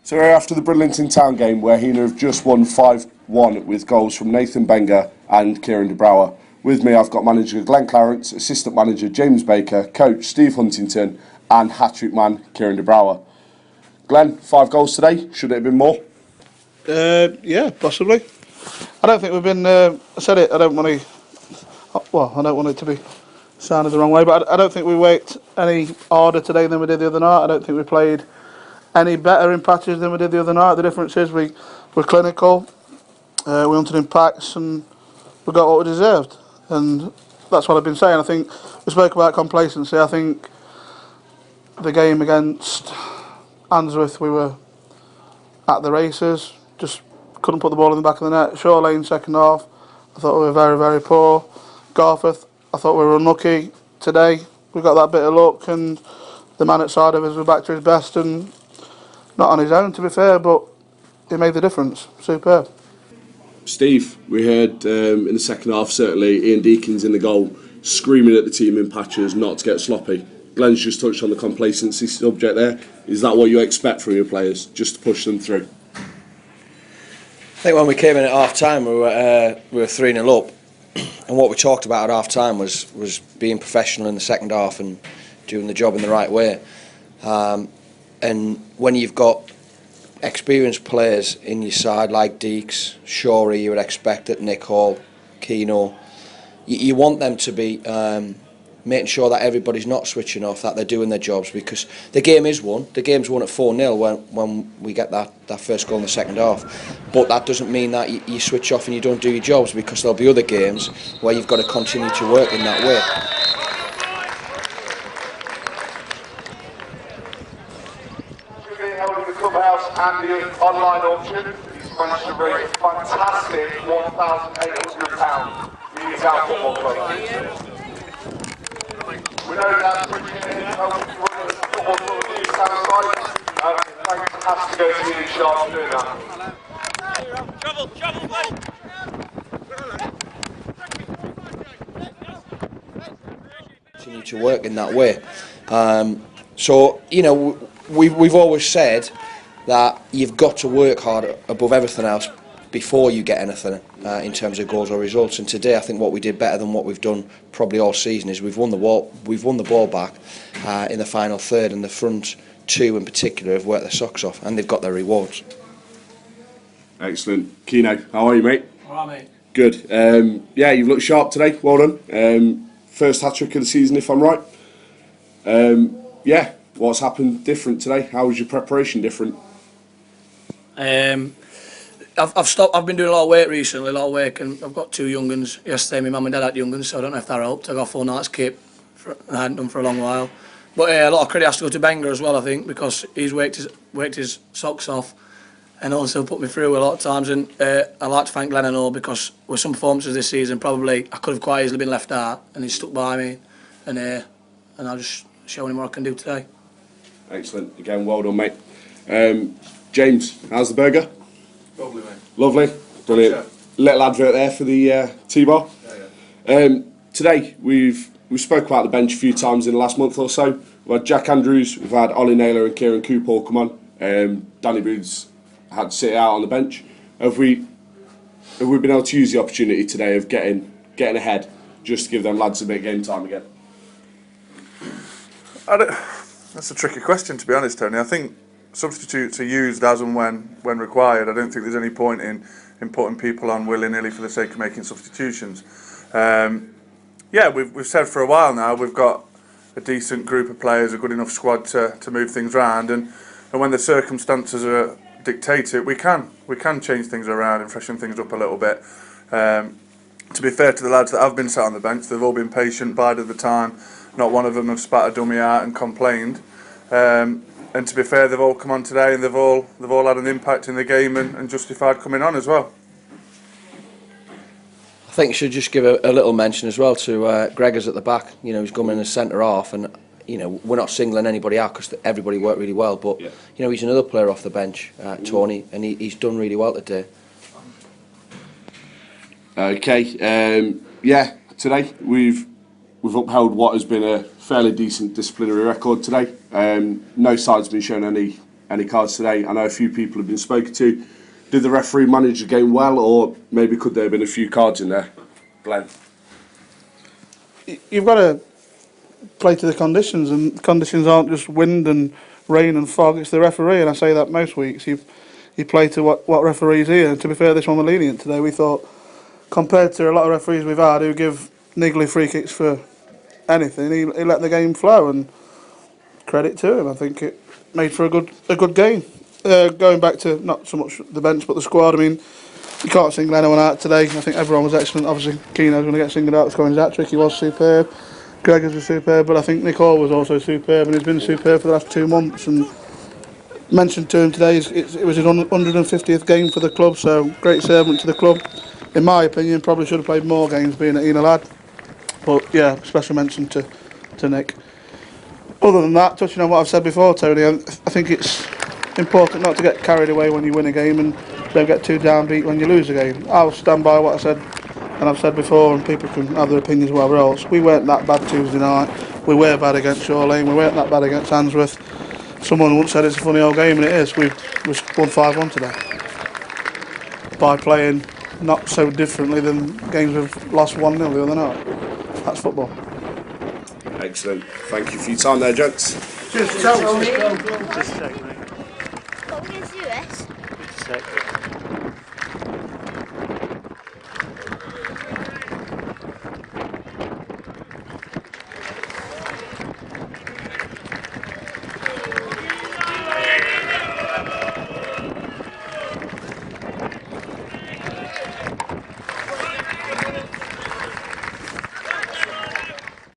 So we're after the Bridlington Town game where Heanor have just won 5-1 with goals from Nathan Benger and Kieran de Brouwer. With me I've got manager Glenn Clarence, assistant manager James Baker, coach Steve Huntington and hat-trick man Kieran de Brouwer. Glenn, 5 goals today, should it have been more? Yeah, possibly. I don't think we've been, I said it, I don't want it to be sounded the wrong way, but I don't think we worked any harder today than we did the other night. I don't think we played any better in patches than we did the other night. The difference is we were clinical, we hunted in packs and we got what we deserved. And that's what I've been saying. I think we spoke about complacency. I think the game against Answorth we were at the races, just couldn't put the ball in the back of the net. Shaw Lane second half, I thought we were very, very poor. Garforth, I thought we were unlucky. Today we got that bit of luck and the man outside of us was back to his best and not on his own to be fair, but it made the difference. Superb. Steve, we heard in the second half certainly Ian Deakins in the goal screaming at the team in patches not to get sloppy. Glenn's just touched on the complacency subject there. Is that what you expect from your players, just to push them through? I think when we came in at half time we were 3-0 up, and what we talked about at half time was being professional in the second half and doing the job in the right way. And when you've got experienced players in your side like Deeks, Shorey, you would expect it, Nick Hall, Heanor, you want them to be making sure that everybody's not switching off, that they're doing their jobs, because the game is won. The game's won at 4-0 when we get that first goal in the second half. But that doesn't mean that you switch off and you don't do your jobs, because there'll be other games where you've got to continue to work in that way. And the online auction, he's managed to raise a fantastic £1,800 for his out football club. We know that Bridlington helped run the football club in the south side. Thanks has to go to Ian Sharp for doing that. Trouble, Continue to work in that way. So, you know, we've always said that you've got to work hard above everything else before you get anything in terms of goals or results. And today, I think what we did better than what we've done probably all season is we've won the ball back in the final third, and the front two in particular have worked their socks off, and they've got their rewards. Excellent. Keno, how are you, mate? All right, mate. Good. Yeah, you've looked sharp today. Well done. First hat-trick of the season, if I'm right. Yeah, what's happened different today? How was your preparation different? I've been doing a lot of work recently, a lot of work, and I've got 2 young uns. Yesterday my mum and dad had young uns, so I don't know if that helped. I got a full night's kip, I hadn't done for a long while. But a lot of credit has to go to Benger as well, I think, because he's worked his socks off and also put me through a lot of times. And I'd like to thank Glenn and all, because with some performances this season, probably I could have quite easily been left out, and he's stuck by me, and I'll just show him what I can do today. Excellent. Again, well done, mate. James, how's the burger? Lovely, mate. Lovely. Brilliant. Yeah. Little advert there for the T-bar. Yeah. Today, we've spoke about the bench a few times in the last month or so. We've had Jack Andrews, we've had Ollie Naylor and Kieran Cooper come on. Danny Booth's had to sit out on the bench. Have we been able to use the opportunity today of getting ahead, just to give them lads a bit of game time again? That's a tricky question, to be honest, Tony. I think substitutes are used as and when required. I don't think there's any point in putting people on willy-nilly for the sake of making substitutions. Yeah, we've said for a while now we've got a decent group of players, a good enough squad to move things around, and when the circumstances dictate it, we can change things around and freshen things up a little bit. To be fair to the lads that have been sat on the bench, they've all been patient, bided the time. Not one of them have spat a dummy out and complained. And to be fair, they've all come on today and they've all had an impact in the game and justified coming on as well. I think you should just give a little mention as well to Gregors at the back. You know, he's coming in as centre half, and you know, we're not singling anybody out because everybody worked really well. But yeah, you know, he's another player off the bench, Tony, and he's done really well today. Okay, yeah, today we've upheld what has been a fairly decent disciplinary record today. No side's been shown any cards today. I know a few people have been spoken to. Did the referee manage the game well, or maybe could there have been a few cards in there? Glenn? You've got to play to the conditions, and conditions aren't just wind and rain and fog, it's the referee, and I say that most weeks. You play to what referee's here, and to be fair, this one was lenient today. We thought, compared to a lot of referees we've had who give niggly free kicks for anything, he let the game flow, and credit to him. I think it made for a good game. Going back to not so much the bench but the squad, I mean, you can't single anyone out today. I think everyone was excellent. Obviously, Heanor was going to get singled out, scoring his hat-trick. He was superb. Gregors was superb, but I think Nick Hall was also superb, and he's been superb for the last 2 months. And mentioned to him today, it was his 150th game for the club, so great servant to the club. In my opinion, probably should have played more games being at Heanor lad. But yeah, special mention to Nick. Other than that, touching on what I've said before, Tony, I think it's important not to get carried away when you win a game and don't get too downbeat when you lose a game. I'll stand by what I said, and I've said before, and people can have their opinions whatever else. We weren't that bad Tuesday night. We were bad against Shore Lane. We weren't that bad against Handsworth. Someone once said it's a funny old game, and it is. We won 5-1 today by playing not so differently than games we've lost 1-0 the other night. That's football. Excellent. Thank you for your time there, gents. Cheers. What can you do this?